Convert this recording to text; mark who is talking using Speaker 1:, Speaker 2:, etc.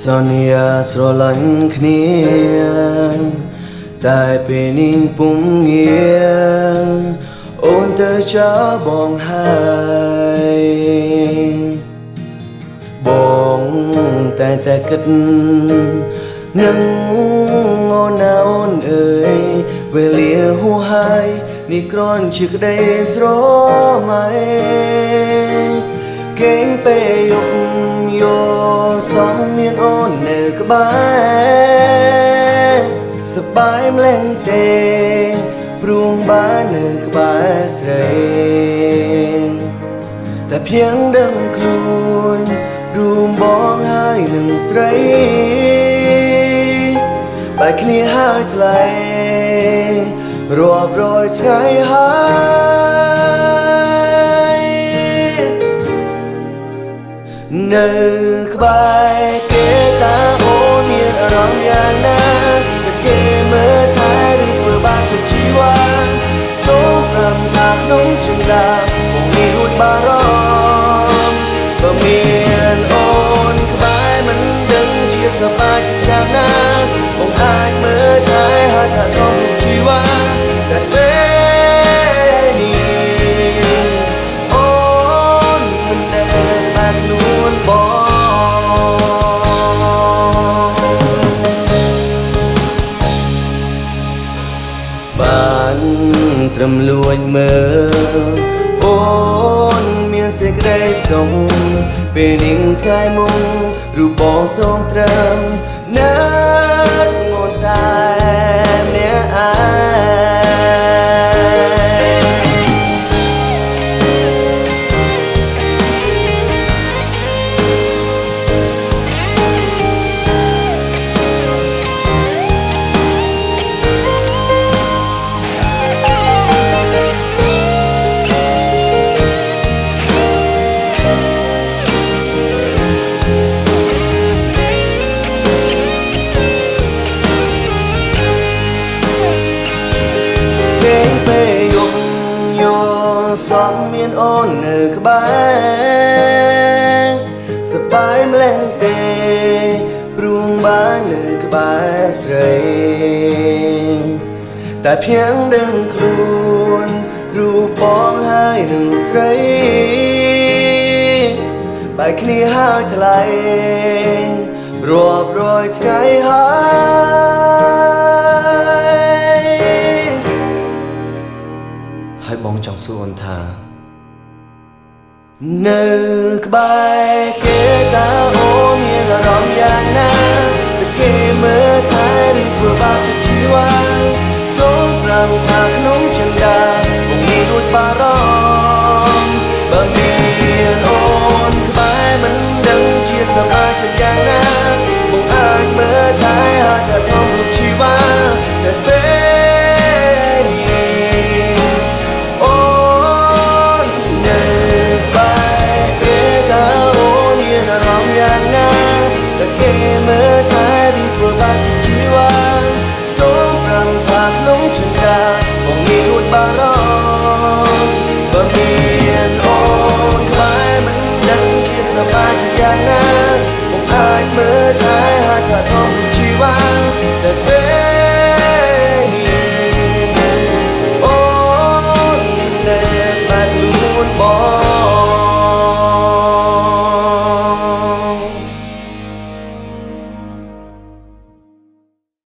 Speaker 1: សន្យាស្រឡាញ់គ្នាតែពេលនេះពុំងារអូនទៅចាបងហើយបងតែគិតនឹងអូនណាអូនអើយវេលាហួសហើយនេះគ្រាន់ជាក្តីស្រមៃគេងពេលយប់យកសំមានអូននៅក្បែរសប្បាយម្លេះទេព្រួងបាននៅក្បែរស្រីតែភ្យ៉ាងដឹងខ្លួនរួមបងហើយនឹងស្រីបែកគ្នាហើយថ្លៃរាប់រយថ្ងៃហើយនៅក្បែរគេតាអូនមានអារម្មណ៍យ៉ាងណាតែគេមើលថែឬធ្វើបាបជាជីវ៉ាសូមប្រាំថាក្នុងចិន្តាបងមានរួចបារម្ភបើមានអូនក្បែរមិនដឹងជាសប្បាយយ៉ាងណាបងអាចមើលថែហើយថាក្នុងជីវ៉ាតែពេលនេះអូនមិនដែលបាននួនបងបានត្រឹមលួចមើលអូនមានសេចក្តីសុខពេលនេះថ្ងៃមុនរូបបងសូមត្រឹមនឹកងន់តែម្នាក់ឯពេលយប់យកសំមានអូននៅក្បែរសប្បាយម្លេះទេព្រួងបាននៅក្បែរស្រីតែភ្យ៉ាងដឹងខ្លួនរូបបងហើយនឹងស្រីបែកគ្នាហើយថ្លៃរាប់រយថ្ងៃហើយបងចង់សួរអូនថានៅក្បែរគេតាអូនមានអារម្មណ៍យ៉ាងណាតែគេមើលថែឬធ្វើបាបជាជីវ៉ាសូមប្រាំថាក្នុងចិន្តាបងមានរួចបារម្ភបើមានអូនក្បែរមិនដឹងជាសប្បាយចិត្តយ៉ាងណាបងអាចមើលថែហើយថាក្នុងជីវ៉ាតែ